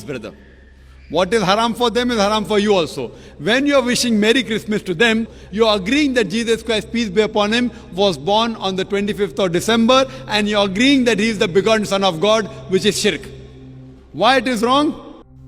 brother. What is haram for them is haram for you also. When you are wishing Merry Christmas to them, you are agreeing that Jesus Christ, peace be upon him, was born on the 25th of December, and you are agreeing that he is the begotten Son of God, which is shirk. Why it is wrong?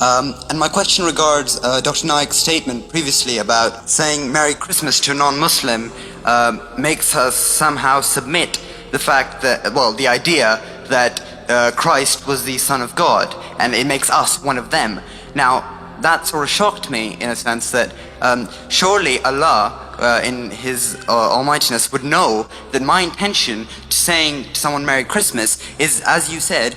And my question regards Dr. Naik's statement previously about saying Merry Christmas to a non-Muslim makes us somehow submit the fact that, well, the idea that Christ was the Son of God, and it makes us one of them. Now, that sort of shocked me in a sense that surely Allah in His Almightiness would know that my intention to saying to someone Merry Christmas is, as you said.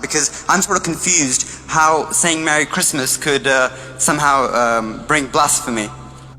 Because I'm sort of confused how saying Merry Christmas could somehow bring blasphemy.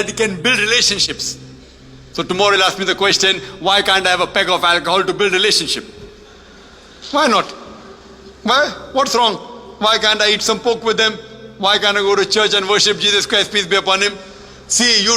They can build relationships. So tomorrow you'll ask me the question, why can't I have a peg of alcohol to build relationship? Why not? Why? What's wrong? Why can't I eat some pork with them? Why can't I go to church and worship Jesus Christ, peace be upon him? See, you.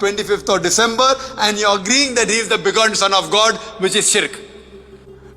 25th of December, and you're agreeing that he is the begotten Son of God, which is shirk.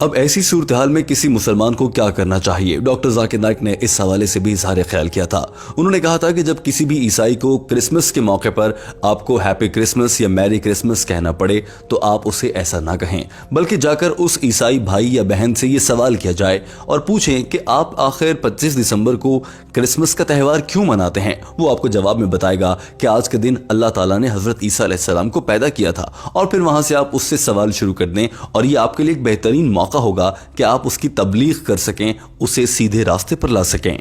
اب ایسی صورتحال میں کسی مسلمان کو کیا کرنا چاہیے؟ ڈاکٹر ذاکر نائک نے اس حوالے سے بھی اظہار خیال کیا تھا۔ انہوں نے کہا تھا کہ جب کسی بھی عیسائی کو کرسمس کے موقع پر آپ کو ہیپی کرسمس یا میری کرسمس کہنا پڑے تو آپ اسے ایسا نہ کہیں، بلکہ جا کر اس عیسائی بھائی یا بہن سے یہ سوال کیا جائے اور پوچھیں کہ آپ آخر 25 دسمبر کو کرسمس کا تہوار کیوں مناتے ہیں۔ وہ آپ کو جواب میں بتائے گا کہ آج کے دن اللہ تعالیٰ نے حضرت عیسیٰ علیہ السلام کو پیدا کیا تھا، اور پھر وہاں سے آپ اس سے سوال شروع کر دیں، اور یہ آپ کے لیے ایک بہترین موقع ہوگا کہ آپ اس کی تبلیغ کر سکیں، اسے سیدھے راستے پر لا سکیں۔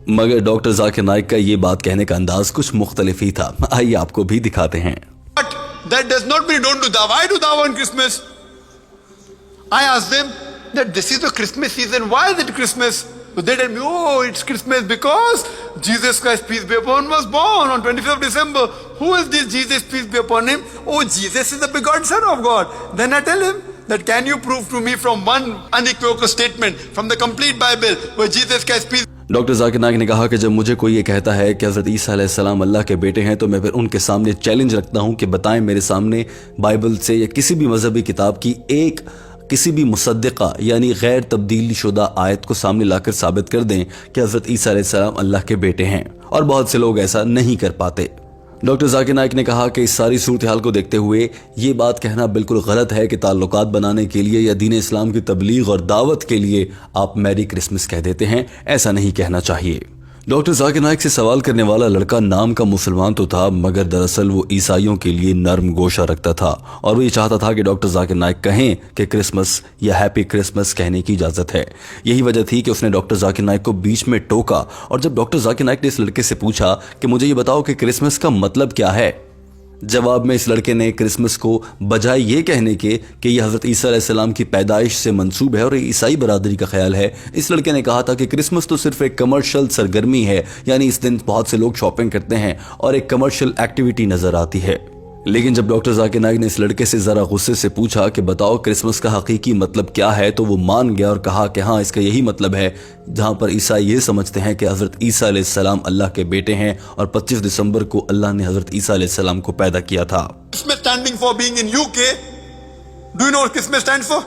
مگر ڈاکٹر ذاکر نائک کا یہ بات کہنے کا انداز کچھ مختلف ہی تھا۔ آئیے آپ کو بھی دکھاتے ہیں۔ But that does not mean don't do that. Why do that on Christmas? I asked them that this is the Christmas season. Why is it Christmas? So they tell me, oh, it's Christmas because Jesus Christ, peace be upon him, was born on 25th of December. Who is this Jesus, peace be upon him? Oh, Jesus is the begotten Son of God. Then I tell him that can you prove to me from one unequivocal statement from the complete Bible where Jesus Christ, peace. Doctor Zakir Naik نے کہا کہ جب مجھے کوئی یہ کہتا ہے کہ حضرت عیسیٰ علیہ السلام اللہ کے بیٹے ہیں تو میں پھر ان کے سامنے چیلنج رکھتا ہوں کہ بتائیں میرے سامنے بائبل سے یا کسی بھی مذہبی کتاب کی ایک کسی بھی مصدقہ یعنی غیر تبدیل شدہ آیت کو سامنے لا کر ثابت کر دیں کہ حضرت عیسیٰ علیہ السلام اللہ کے بیٹے ہیں، اور بہت سے لوگ ایسا نہیں کر پاتے۔ ڈاکٹر ذاکر نائک نے کہا کہ اس ساری صورتحال کو دیکھتے ہوئے یہ بات کہنا بالکل غلط ہے کہ تعلقات بنانے کے لیے یا دین اسلام کی تبلیغ اور دعوت کے لیے آپ میری کرسمس کہہ دیتے ہیں، ایسا نہیں کہنا چاہیے۔ ڈاکٹر ذاکر نائک سے سوال کرنے والا لڑکا نام کا مسلمان تو تھا، مگر دراصل وہ عیسائیوں کے لیے نرم گوشہ رکھتا تھا، اور وہ یہ چاہتا تھا کہ ڈاکٹر ذاکر نائک کہیں کہ کرسمس یا ہیپی کرسمس کہنے کی اجازت ہے۔ یہی وجہ تھی کہ اس نے ڈاکٹر ذاکر نائک کو بیچ میں ٹوکا، اور جب ڈاکٹر ذاکر نائک نے اس لڑکے سے پوچھا کہ مجھے یہ بتاؤ کہ کرسمس کا مطلب کیا ہے، جواب میں اس لڑکے نے کرسمس کو بجائے یہ کہنے کے کہ یہ حضرت عیسیٰ علیہ السلام کی پیدائش سے منسوب ہے اور یہ عیسائی برادری کا خیال ہے، اس لڑکے نے کہا تھا کہ کرسمس تو صرف ایک کمرشل سرگرمی ہے، یعنی اس دن بہت سے لوگ شاپنگ کرتے ہیں اور ایک کمرشل ایکٹیویٹی نظر آتی ہے۔ لیکن جب ڈاکٹر ذاکر نائک نے اس لڑکے سے ذرا غصے سے پوچھا کہ بتاؤ کرسمس کا حقیقی مطلب کیا ہے، تو وہ مان گیا اور کہا کہ ہاں، اس کا یہی مطلب ہے جہاں پر عیسائی یہ سمجھتے ہیں کہ حضرت عیسیٰ علیہ السلام اللہ کے بیٹے ہیں اور 25 دسمبر کو اللہ نے حضرت عیسیٰ علیہ السلام کو پیدا کیا تھا۔ Christmas standing for being in UK. Do you know what Christmas stands for?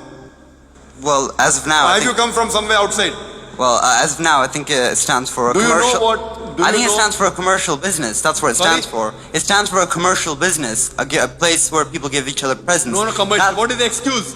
Well, as of now, Or I have you think, come from somewhere outside? well, as of now, I think it stands for a Do you know commercial. what? Do I you think it know- stands for a commercial business. That's what it stands Sorry? for. It stands for a commercial business, a place where people give each other presents. No, commercial. That- What is the excuse?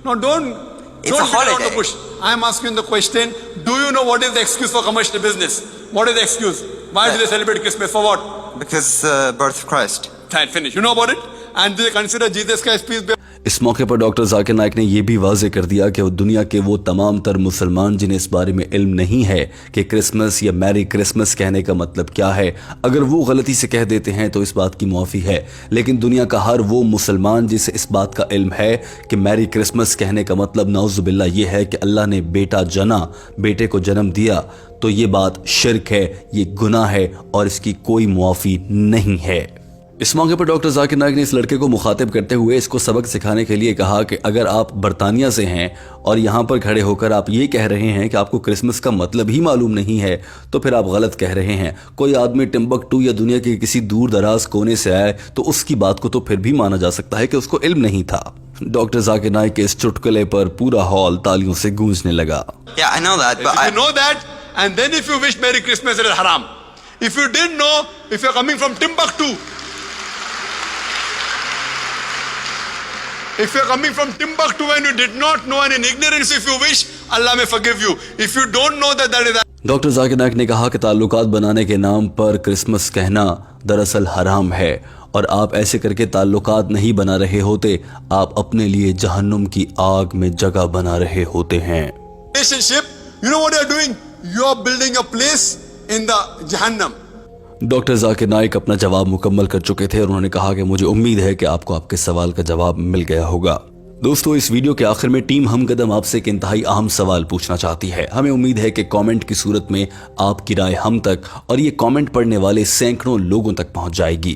No, don't It's beat a around the holiday. bush. I am asking the question, do you know what is the excuse for commercial business? What is the excuse? Why do they celebrate Christmas? For what? Because it's the birth of Christ. Fine, finish. You know about it? And they consider Jesus Christ, peace be. اس موقع پر doctor Zakir Naik نے یہ بھی واضح کر دیا کہ دنیا کے وہ تمام تر مسلمان جنہیں اس بارے میں علم نہیں ہے کہ کرسمس یا میری کرسمس کہنے کا مطلب کیا ہے، اگر وہ غلطی سے کہہ دیتے ہیں تو اس بات کی معافی ہے، لیکن دنیا کا ہر وہ مسلمان جسے اس بات کا علم ہے کہ میری کرسمس کہنے کا مطلب نعوذ باللہ یہ ہے کہ اللہ نے بیٹا جنا، بیٹے کو جنم دیا، تو یہ بات شرک ہے، یہ گناہ ہے اور اس کی کوئی معافی نہیں ہے۔ اس موقع پر ڈاکٹر ذاکر نائک نے اس لڑکے کو مخاطب کرتے ہوئے اس کو سبق سکھانے کے لیے کہا کہ اگر آپ برطانیہ سے ہیں اور یہاں پر کھڑے ہو کر آپ یہ کہہ رہے ہیں کہ آپ کو کرسمس کا مطلب ہی معلوم نہیں ہے تو پھر آپ غلط کہہ رہے ہیں۔ کوئی آدمی ٹمبکٹو یا دنیا کے کسی دور دراز کونے سے آئے تو اس کی بات کو تو پھر بھی مانا جا سکتا ہے کہ اس کو علم نہیں تھا۔ ڈاکٹر ذاکر نائک کے اس چٹکلے پر پورا ہال تالیوں سے گونجنے لگا۔ Yeah, I know that, but If you know that, and then if you wish Merry Christmas, it is haram. If you didn't know, if you're coming from Timbuktu, if you're coming from Timbuktu and you did not know and in ignorance, if you wish, Allah may forgive you. If you don't know that is doctor Zakir Naik نے کہا کہ تعلقات بنانے کے نام پر Christmas کہنا دراصل حرام ہے، اور آپ ایسے کر کے تعلقات نہیں بنا رہے ہوتے، آپ اپنے لیے جہنم کی آگ میں جگہ بنا رہے ہوتے ہیں۔ relationship, you know what you're doing? You're building a place in the Jahannam. Doctor Zakir Naik اپنا جواب مکمل کر چکے تھے اور انہوں نے کہا کہ مجھے امید ہے کہ آپ کو آپ کے سوال کا جواب مل گیا ہوگا۔ دوستو، اس ویڈیو کے آخر میں ٹیم ہم قدم آپ سے ایک انتہائی اہم سوال پوچھنا چاہتی ہے۔ ہمیں امید ہے کہ کامنٹ کی صورت میں آپ کی رائے ہم تک اور یہ کامنٹ پڑھنے والے سینکڑوں لوگوں تک پہنچ جائے گی۔